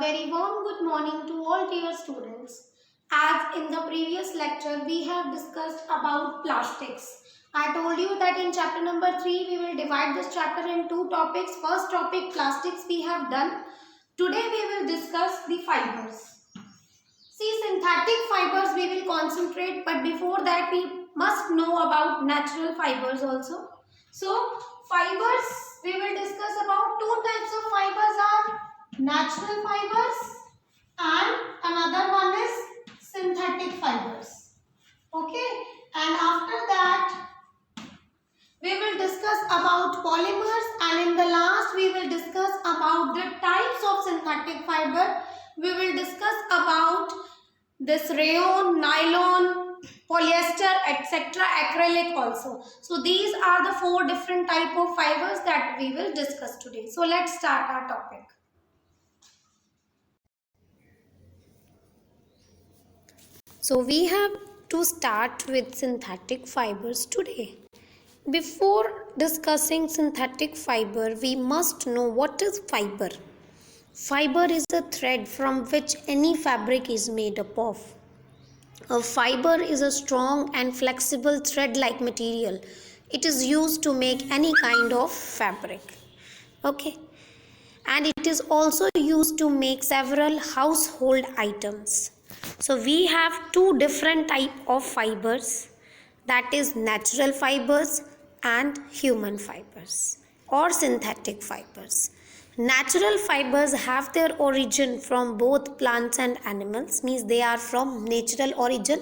very warm good morning to all dear students. As in the previous lecture, we have discussed about plastics. I told you that in chapter number 3, we will divide this chapter in two topics. First topic, plastics, we have done. Today, we will discuss the fibers. See, synthetic fibers we will concentrate, but before that, we must know about natural fibers also. So, fibers, we will discuss about two types of fibers are natural fibers and another one is synthetic fibers. Okay, and after that we will discuss about polymers, and in the last we will discuss about the types of synthetic fiber. We will discuss about this rayon, nylon, polyester, etc., acrylic also. So these are the four different type of fibers that we will discuss today. So let's start our topic. So we have to start with synthetic fibers today. Before discussing synthetic fiber, we must know what is fiber. Fiber is a thread from which any fabric is made up of. A fiber is a strong and flexible thread-like material. It is used to make any kind of fabric. Okay. And it is also used to make several household items. So we have two different type of fibers, that is natural fibers and human fibers or synthetic fibers. Natural fibers have their origin from both plants and animals, means they are from natural origin.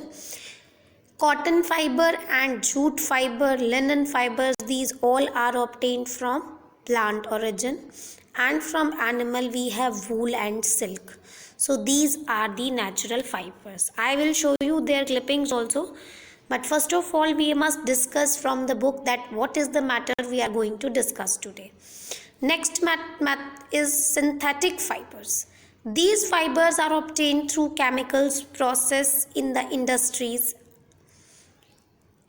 Cotton fiber and jute fiber, linen fibers, these all are obtained from plant origin, and from animal we have wool and silk. So these are the natural fibers. I will show you their clippings also, but first of all we must discuss from the book that what is the matter we are going to discuss today. Next math is synthetic fibers. These fibers are obtained through chemicals process in the industries,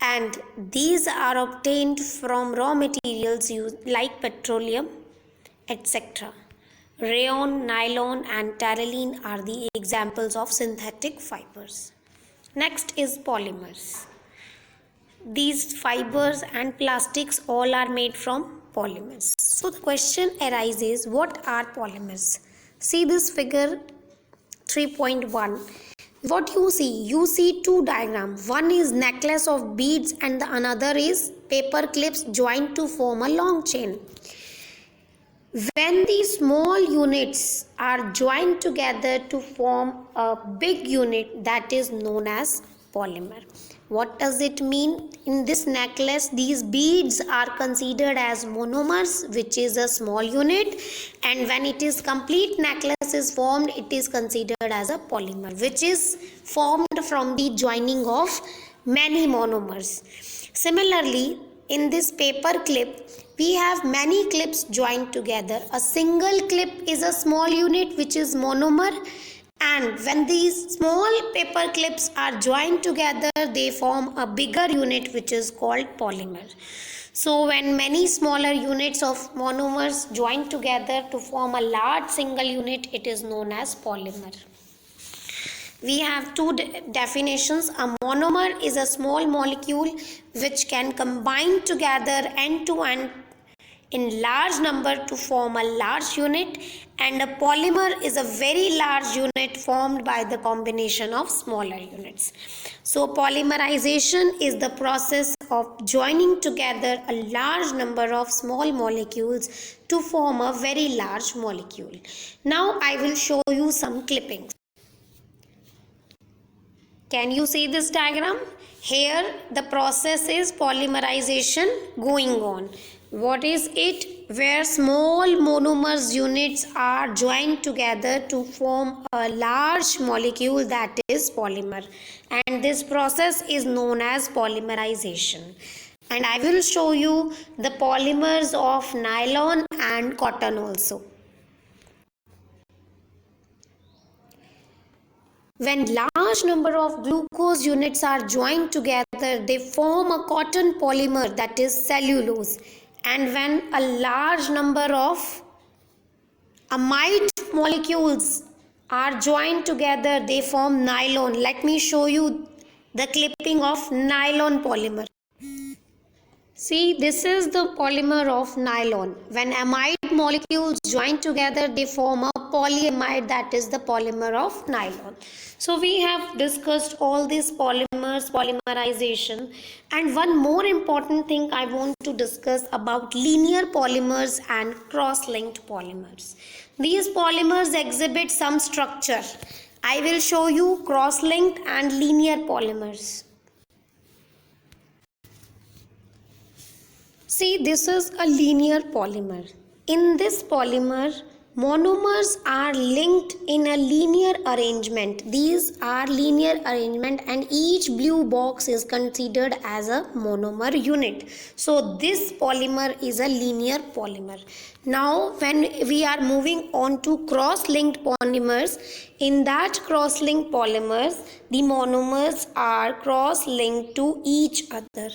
and these are obtained from raw materials used like petroleum, etc. Rayon, nylon and terylene are the examples of synthetic fibers. Next is polymers. These fibers and plastics all are made from polymers. So the question arises, what are polymers? See this figure 3.1. What you see two diagrams. One is necklace of beads and the another is paper clips joined to form a long chain. When these small units are joined together to form a big unit, that is known as polymer. What does it mean? In this necklace, these beads are considered as monomers, which is a small unit, and when it is complete necklace is formed, it is considered as a polymer, which is formed from the joining of many monomers. Similarly, in this paper clip, we have many clips joined together. A single clip is a small unit which is monomer, and when these small paper clips are joined together, they form a bigger unit which is called polymer. So when many smaller units of monomers join together to form a large single unit, it is known as polymer. We have two definitions. A monomer is a small molecule which can combine together end to end in large number to form a large unit, and a polymer is a very large unit formed by the combination of smaller units. So polymerization is the process of joining together a large number of small molecules to form a very large molecule. Now I will show you some clippings. Can you see this diagram? Here the process is polymerization going on. What is it? Where small monomers units are joined together to form a large molecule, that is polymer. And this process is known as polymerization. And I will show you the polymers of nylon and cotton also. When large number of glucose units are joined together, they form a cotton polymer, that is cellulose. And when a large number of amide molecules are joined together, they form nylon. Let me show you the clipping of nylon polymer. See, this is the polymer of nylon. When amide molecules join together, they form a polyamide, that is the polymer of nylon. So we have discussed all these polymers, polymerization, and one more important thing I want to discuss about linear polymers and cross-linked polymers. These polymers exhibit some structure. I will show you cross-linked and linear polymers. See, this is a linear polymer. In this polymer, monomers are linked in a linear arrangement. These are linear arrangement and each blue box is considered as a monomer unit. So this polymer is a linear polymer. Now when we are moving on to cross-linked polymers, in that cross-linked polymers, the monomers are cross-linked to each other.